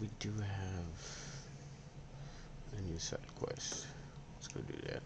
we do have a new side quest. Let's go do that.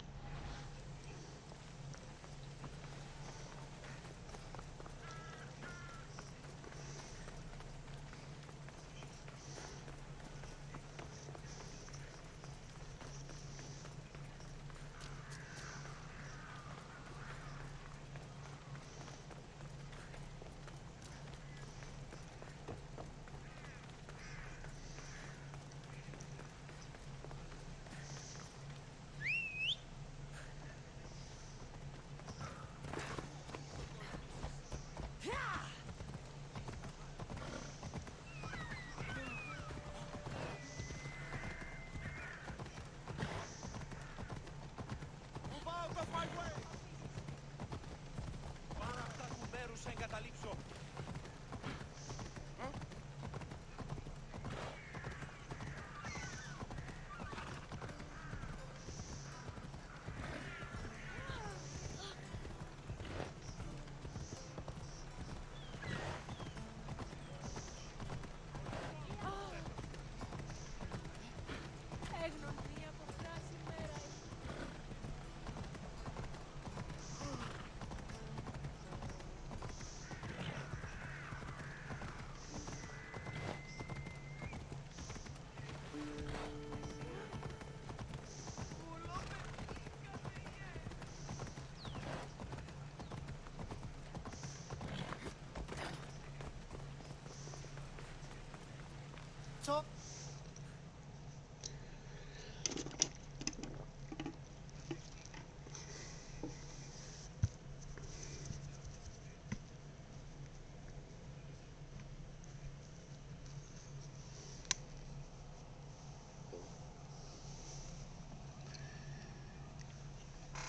So,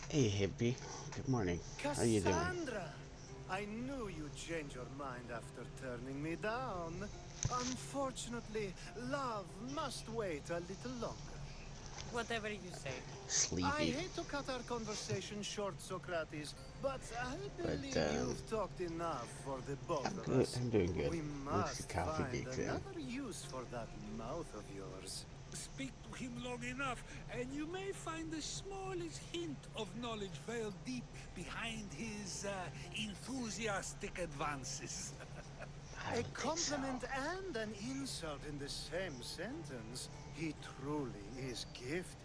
Hey hippie, good morning. How you doing? Cassandra! I knew you'd change your mind after turning me down. Unfortunately, love must wait a little longer. Whatever you say. I Sleepy, hate to cut our conversation short, Socrates, but I but believe you've talked enough for the both I'm of good. us. I'm doing good. We Once the must coffee find kicks in. another use for that mouth of yours. Speak to him long enough, and you may find the smallest hint of knowledge veiled deep behind his enthusiastic advances. I A don't think so. compliment and an insult in the same sentence. He truly is gifted.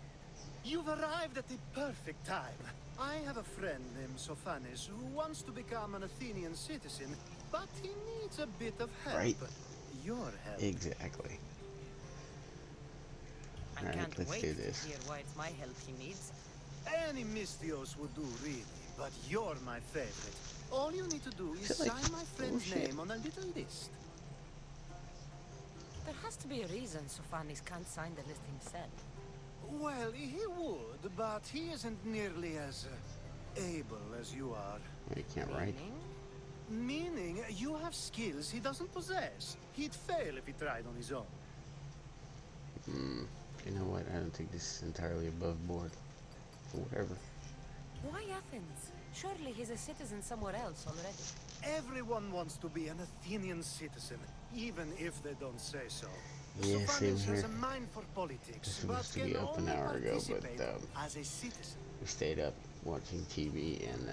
You've arrived at the perfect time. I have a friend named Sophanes who wants to become an Athenian citizen, but he needs a bit of help. Right. Your help. Exactly. I Alright, can't let's wait do to this. hear why it's my help he needs. Any Mystios would do, really, but you're my favorite. All you need to do is feel like sign my friend's bullshit. name on a little list. There has to be a reason Sophanis can't sign the list himself. Well, he would, but he isn't nearly as able as you are. You can't write. Meaning? Meaning, you have skills he doesn't possess. He'd fail if he tried on his own. You know what? I don't think this is entirely above board. But whatever. Why Athens? Surely he's a citizen somewhere else already. Everyone wants to be an Athenian citizen, even if they don't say so. Yeah, same Sophanes has here. a mind for politics, This was but supposed to be can open only an hour ago, participate but as a citizen. we stayed up watching TV and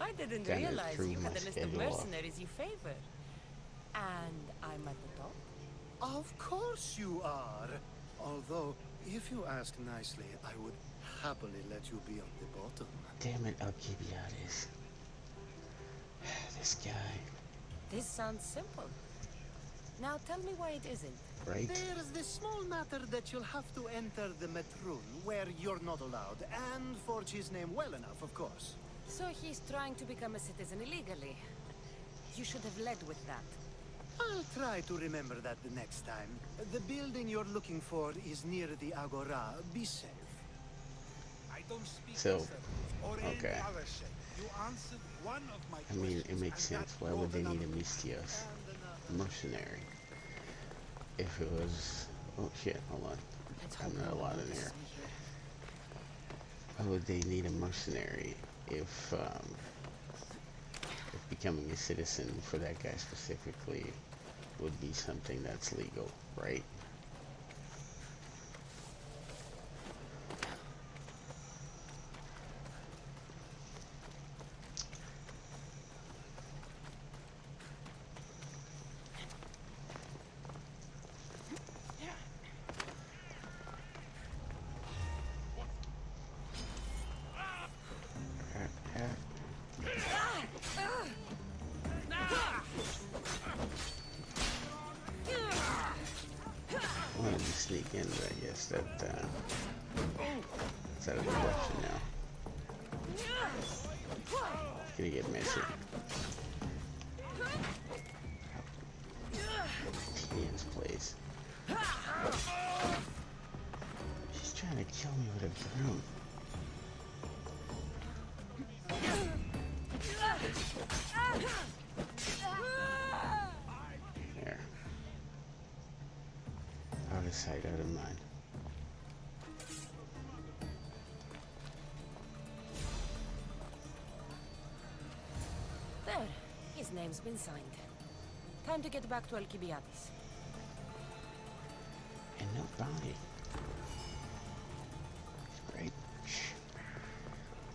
I didn't Kinda realize threw you my had a list of schedule off. mercenaries you favor. And I'm at the top? Of course you are. Although, if you ask nicely, I would happily let you be on the bottom. damn it, Alcibiades. This guy, This sounds simple. Now tell me why it isn't. right? There's this small matter that you'll have to enter the Metroon, where you're not allowed, and forge his name well enough, of course. So he's trying to become a citizen illegally. You should have led with that. I'll try to remember that the next time. The building you're looking for is near the Agora. Be safe. I don't speak So, Serbian or okay. any other shape. You answered one of my I mean, questions. it makes and sense. that's Why more would they than need a enough. Mystios And mercenary? If it was... Oh shit, hold on. Let's I'm hope not no one allowed in notices here. me here. Why would they need a mercenary if becoming a citizen for that guy specifically would be something that's legal, right? I wanted to sneak in, but I guess that it's out of the question now. It's gonna get messy. Tedious place. She's trying to kill me with a broom. There. Out of sight, out of mind. There. His name's been signed. Time to get back to Alcibiades. And no bounty. Great.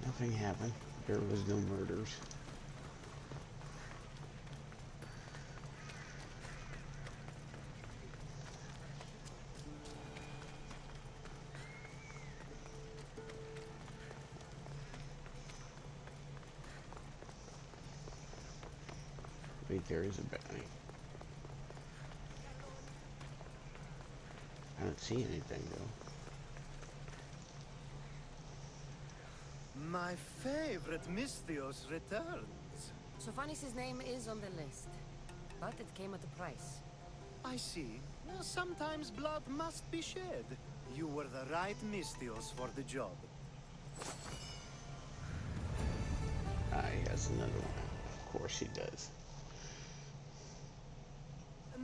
Nothing happened. There was no murders. Wait, there is a bounty. I don't see anything though. My favorite Misthios returns. Sophanis' name is on the list, but it came at a price. I see. Well, sometimes blood must be shed. You were the right Misthios for the job. He has another one. Of course he does.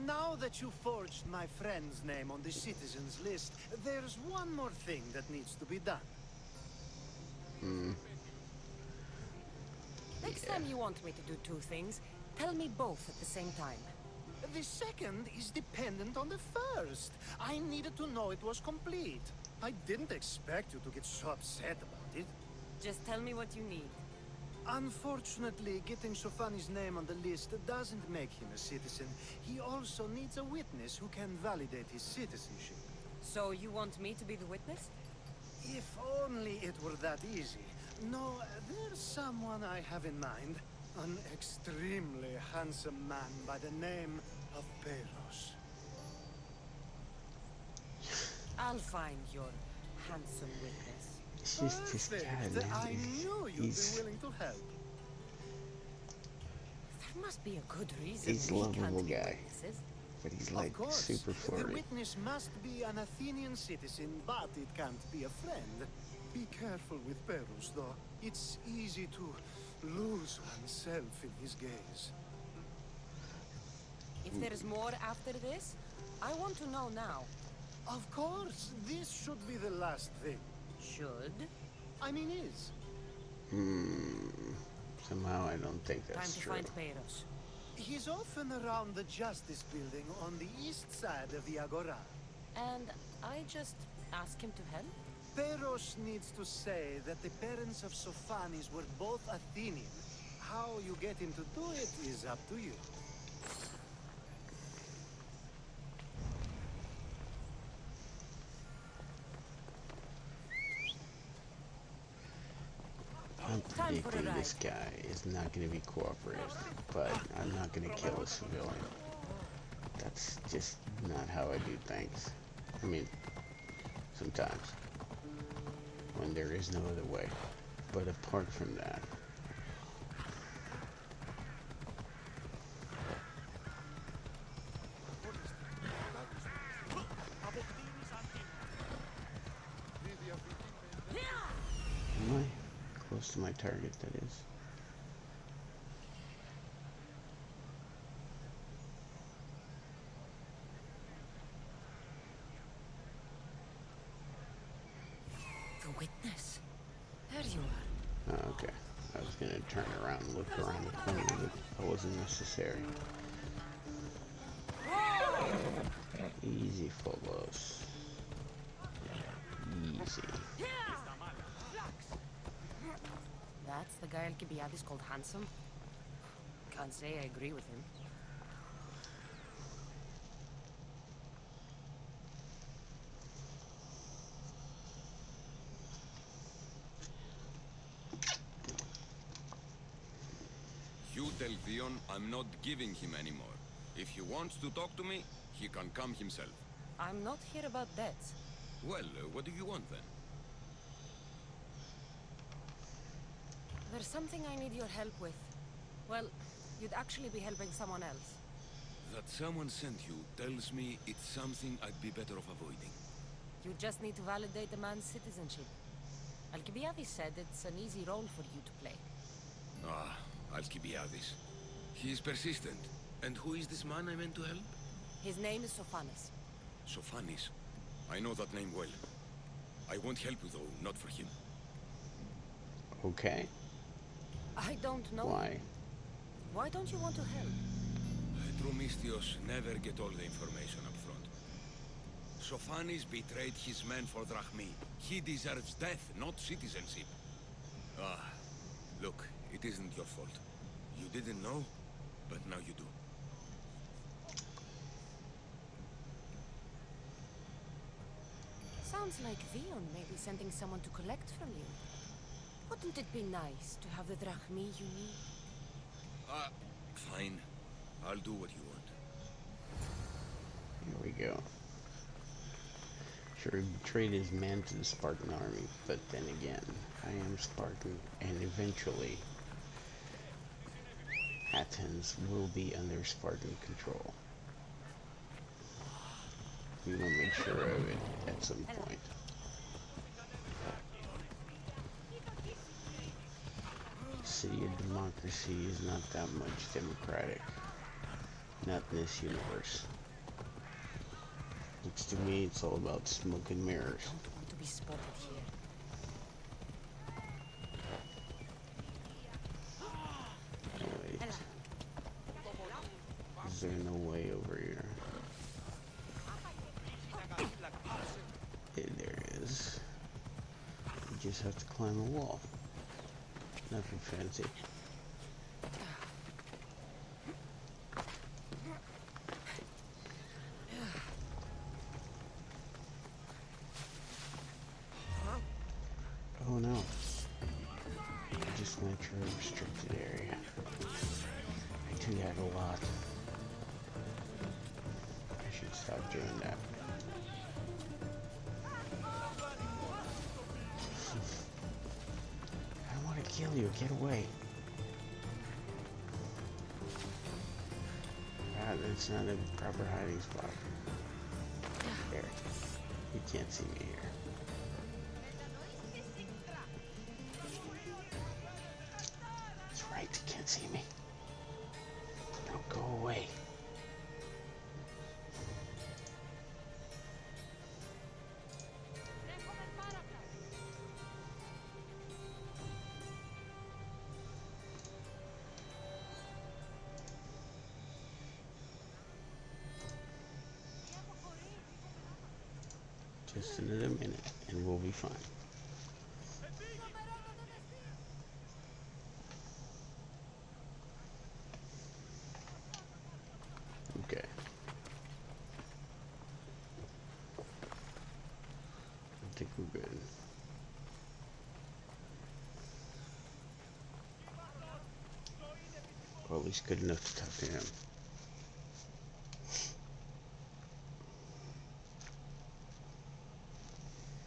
Now that you forged my friend's name on the citizens list, there's one more thing that needs to be done. Next time you want me to do two things, tell me both at the same time. The second is dependent on the first. I needed to know it was complete. I didn't expect you to get so upset about it. Just tell me what you need. Unfortunately, getting Sophanis' name on the list doesn't make him a citizen. He also needs a witness who can validate his citizenship. So you want me to be the witness? If only it were that easy. No, there's someone I have in mind. An extremely handsome man by the name of Peros. I'll find your handsome witness. She's just Perfect. God, I man. knew you'd He's be willing to help. There must be a good reason He's a we lovable can't be guy. witnesses. But he's Of like course, super the flirty. witness must be an Athenian citizen, but it can't be a friend. Be careful with Peros, though. It's easy to lose oneself in his gaze. If there's more after this, I want to know now. Of course, this should be the last thing. Should? I mean, is. Somehow I don't think Time that's to true. find Peros. He's often around the Justice Building on the east side of the Agora. And I just ask him to help? Peros needs to say that the parents of Sophanis were both Athenian. How you get him to do it is up to you. I'm Time for a predicting ride. this guy is not going to be cooperative, but I'm not going to kill a civilian. That's just not how I do things. I mean, sometimes, when there is no other way. But apart from that, am I close to my target, that is? The witness. There you are. Oh, okay. I was going to turn around and look around the corner, but that wasn't necessary. Easy, Phobos. Easy. That's the guy Alcibiades called handsome? Can't say I agree with him. You tell Theon I'm not giving him anymore. If he wants to talk to me, he can come himself. I'm not here about debts. Well, what do you want then? There's something I need your help with. Well, you'd actually be helping someone else. That someone sent you tells me it's something I'd be better off avoiding. You just need to validate a man's citizenship. Alcibiades said it's an easy role for you to play. Ah, Alcibiades. He is persistent. And who is this man I meant to help? His name is Sophanes. Sophanis. I know that name well. I want help with though, not for him. Okay. I don't know. Why? Why don't you want to help? True Mystios never get all the information up front. Sophanis betrayed his men for Drachmi. He deserves death, not citizenship. Ah, look, it isn't your fault. You didn't know, but now you do. Sounds like Theon may be sending someone to collect from you. Wouldn't it be nice to have the drachmi you need? Fine. I'll do what you want. Here we go. Sure, trade his man to the Spartan army, but then again, I am Spartan, and eventually Athens will be under Spartan control. We will make sure of it at some point. City of Democracy is not that much democratic. Not in this universe. Looks to me it's all about smoke and mirrors. I don't want to be spotted here. Oh, wait. Is there no way over here? Yeah, there is. You just have to climb a wall. Nothing fancy. Oh no. I just went through a restricted area. I do that a lot. I should stop doing that. I don't want to kill you. Get away. Ah, that's not a proper hiding spot. There. You can't see me here. That's right, you can't see me. Don't go away. Just another minute and we'll be fine. Okay. I think we're good. Or at least good enough to talk to him.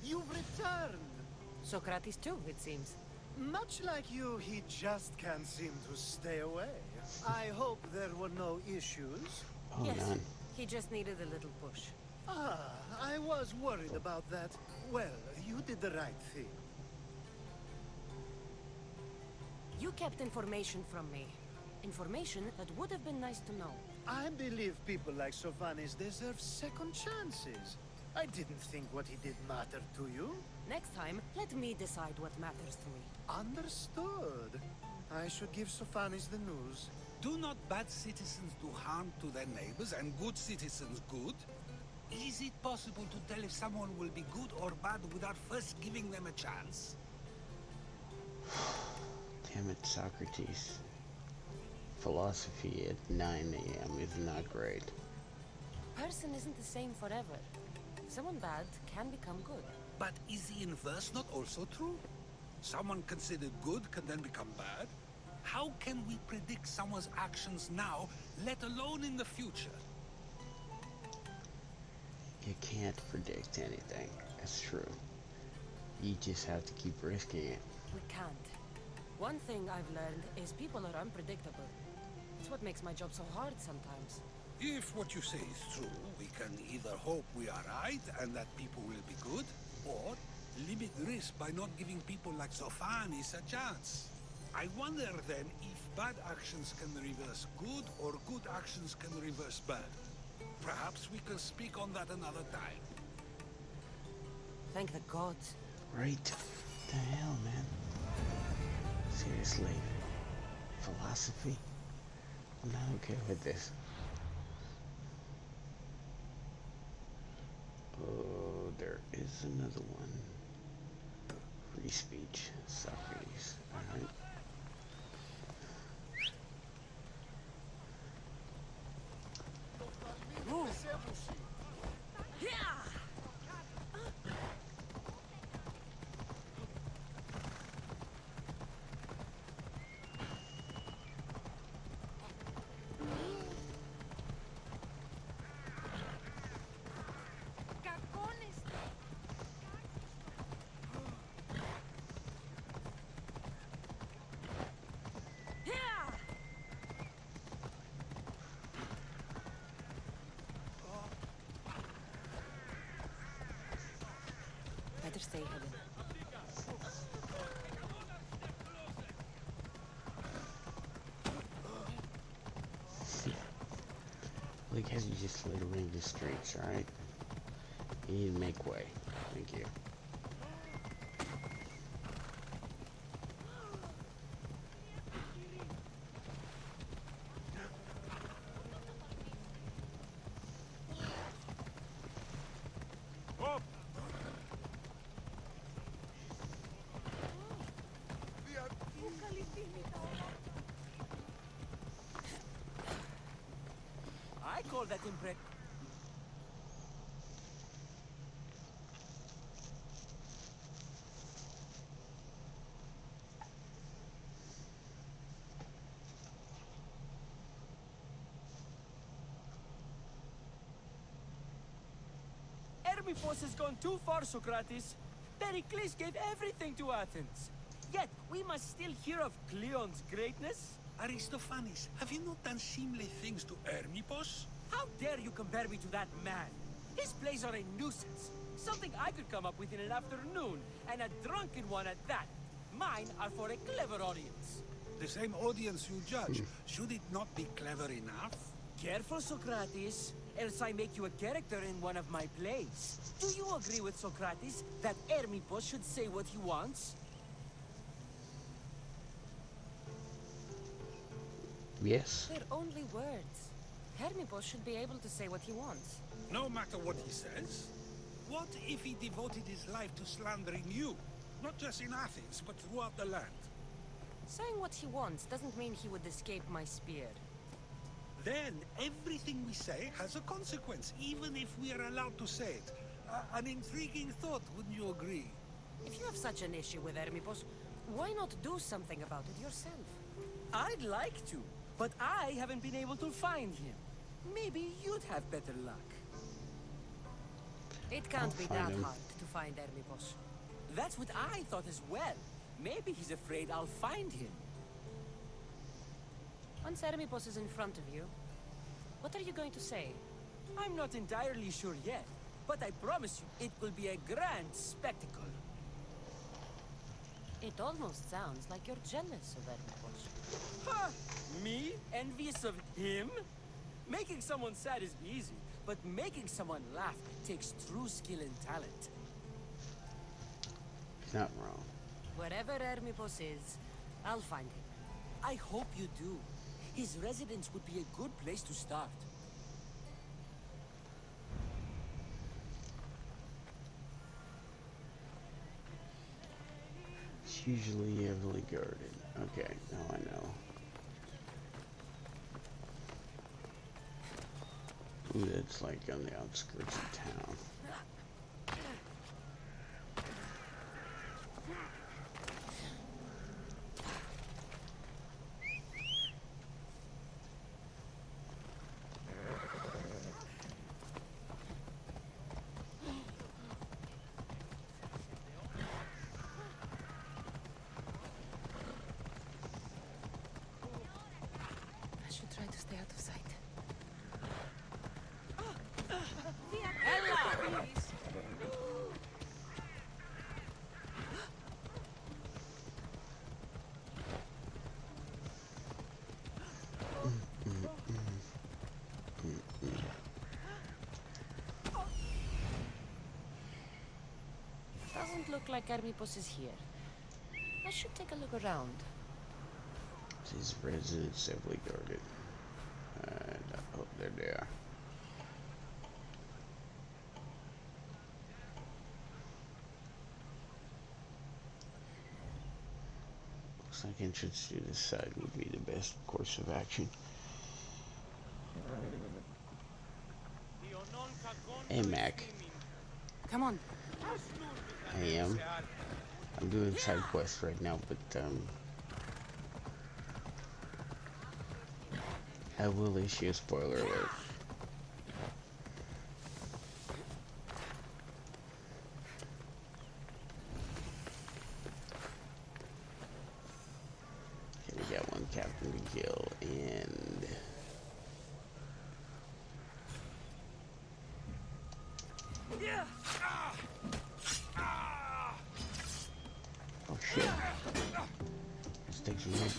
You've returned! Socrates too, it seems. Much like you, he just can't seem to stay away. I hope there were no issues. Oh, Yes, none. he just needed a little push. Ah, I was worried about that. Well, you did the right thing. You kept information from me. Information that would have been nice to know. I believe people like Sophanis deserve second chances. I didn't think what he did mattered to you. Next time, let me decide what matters to me. Understood. I should give Sophanis the news. Do not bad citizens do harm to their neighbors and good citizens good? Is it possible to tell if someone will be good or bad without first giving them a chance? Damn it, Socrates. Philosophy at 9 a.m. is not great. Person isn't the same forever. Someone bad can become good. But is the inverse not also true? Someone considered good can then become bad? How can we predict someone's actions now, let alone in the future? You can't predict anything. That's true. You just have to keep risking it. We can't. One thing I've learned is people are unpredictable. It's what makes my job so hard sometimes. If what you say is true, we can either hope we are right and that people will be good, or limit risk by not giving people like Sophanis a chance. I wonder then if bad actions can reverse good or good actions can reverse bad. Perhaps we can speak on that another time. Thank the gods. Right. What the hell, man? Seriously. Philosophy? I'm not okay with this. Oh, there is another one. Free speech, Socrates. Alright. Better stay hidden. Well, I guess you just littering the streets, right? You need to make way. Thank you. I call that impreg. Hermippos has gone too far, Socrates. Pericles gave everything to Athens. Yet, we must still hear of Cleon's greatness. Aristophanes, have you not done seemly things to Hermippos? How dare you compare me to that man? His plays are a nuisance. Something I could come up with in an afternoon, and a drunken one at that. Mine are for a clever audience. The same audience you judge. Should it not be clever enough? Careful, Socrates, else I make you a character in one of my plays. Do you agree with Socrates that Hermippos should say what he wants? Yes. They're only words. Hermippos should be able to say what he wants. No matter what he says. What if he devoted his life to slandering you? Not just in Athens, but throughout the land. Saying what he wants doesn't mean he would escape my spear. Then everything we say has a consequence, even if we are allowed to say it. An intriguing thought, wouldn't you agree? If you have such an issue with Hermippos, why not do something about it yourself? I'd like to, but I haven't been able to find him. Maybe you'd have better luck. It can't be find that him. hard to find Hermippos. That's what I thought as well. Maybe he's afraid I'll find him. Once Hermippos is in front of you, what are you going to say? I'm not entirely sure yet, but I promise you it will be a grand spectacle. It almost sounds like you're jealous of Hermippos. Ha! Me? Envious of him? Making someone sad is easy, but making someone laugh takes true skill and talent. He's not wrong. Wherever Hermippos is, I'll find him. I hope you do. His residence would be a good place to start. Usually heavily guarded. Okay, now I know. Ooh, that's like on the outskirts of town. I should try to stay out of sight. Doesn't look like Hermipos is here. I should take a look around. His residence heavily guarded. And oh, there they are. Looks like entrance to this side would be the best course of action. Hey, Mac. Come on. I am. I'm doing side quests right now, but I will issue a spoiler alert. Okay, we got one captain to kill, and oh shit. Let's take some hits.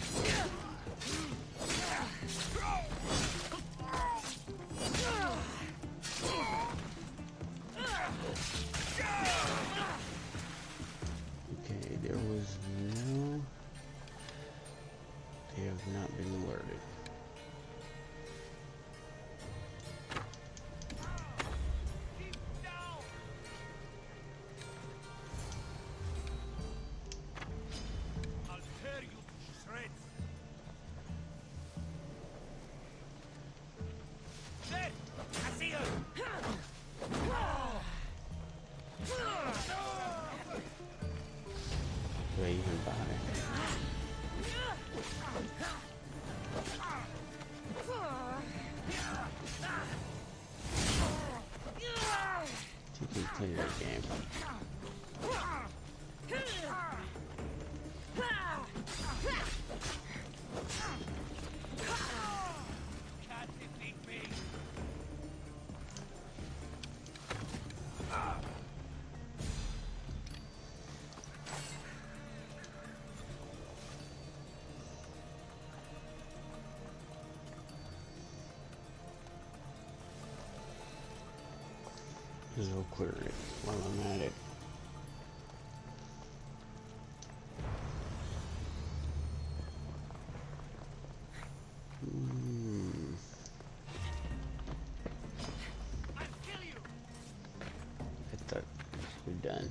Okay, there was no... They have not been alerted. Do I even bother? You can play that game. Because I'll clear it while I'm at it. I thought we're done.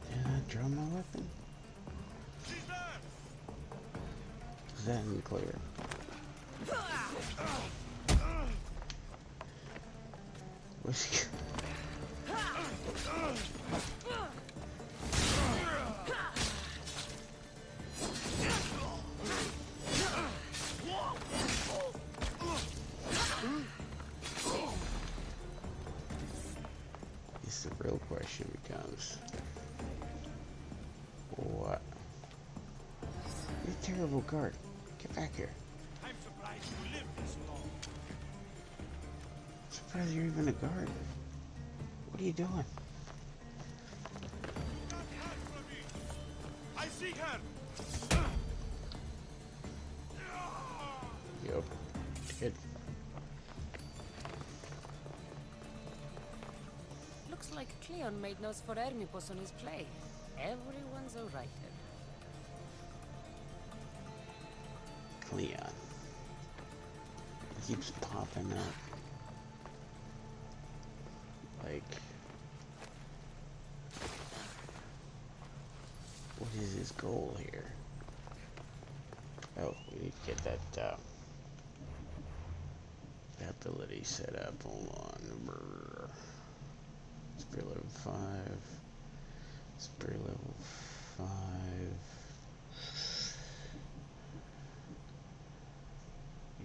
Did I draw my weapon? Is that unclear? Where's he? Guess the real question becomes, what? You're a terrible guard. Get back here. I'm surprised you lived this long. Surprised you're even a guard. What are you doing? I see her. Yup. Good. Looks like Cleon made notes for Hermipos on his play. Everyone's a writer. Cleon. It keeps popping up. Like, what is his goal here? Oh, we need to get that ability set up. Hold on. Brr. Spirit level 5. Spirit level 5.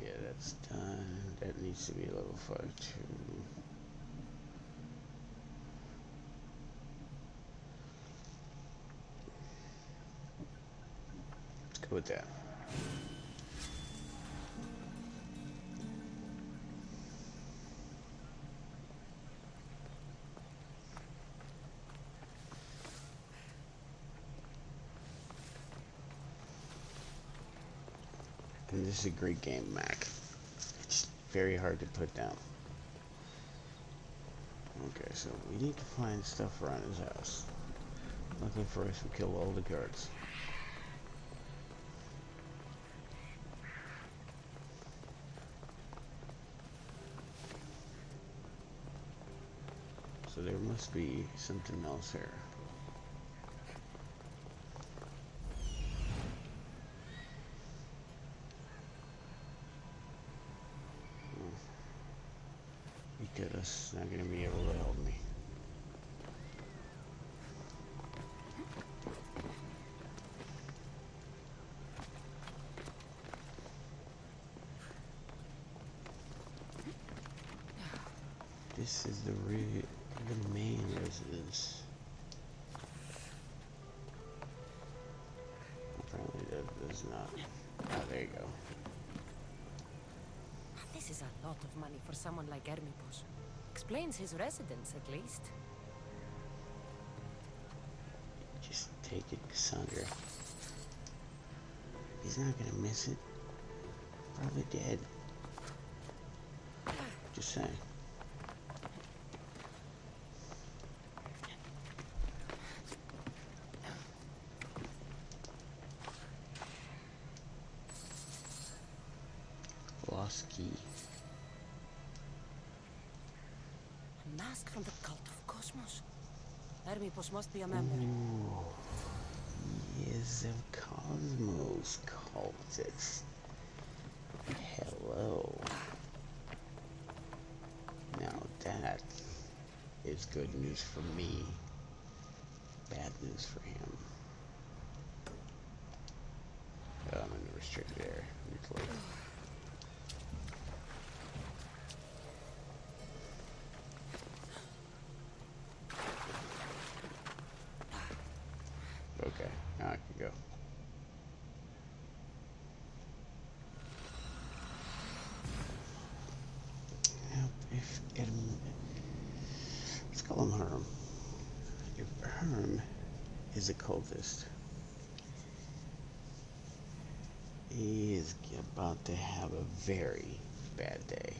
Yeah, that's done. That needs to be level 5 too. Let's go with that. And this is a great game, Mac. It's very hard to put down. Okay, so we need to find stuff around his house. Luckily for us, we killed all the guards. So there must be something else here. Because not gonna be able to help me. This is the main residence. Apparently that does not. Ah, there you go. This is a lot of money for someone like Hermipos. Explains his residence, at least. Just take it, Cassandra. He's not gonna miss it. Probably dead. Just saying. Lost key. A mask from the cult of Cosmos. Hermipos must be a member. Ooh. He is a Cosmos cultist. Hello. Now that is good news for me. Bad news for him. Oh, I'm in the restricted area. Okay, now I can go. If let's call him Herm. If Herm is a cultist, he is about to have a very bad day.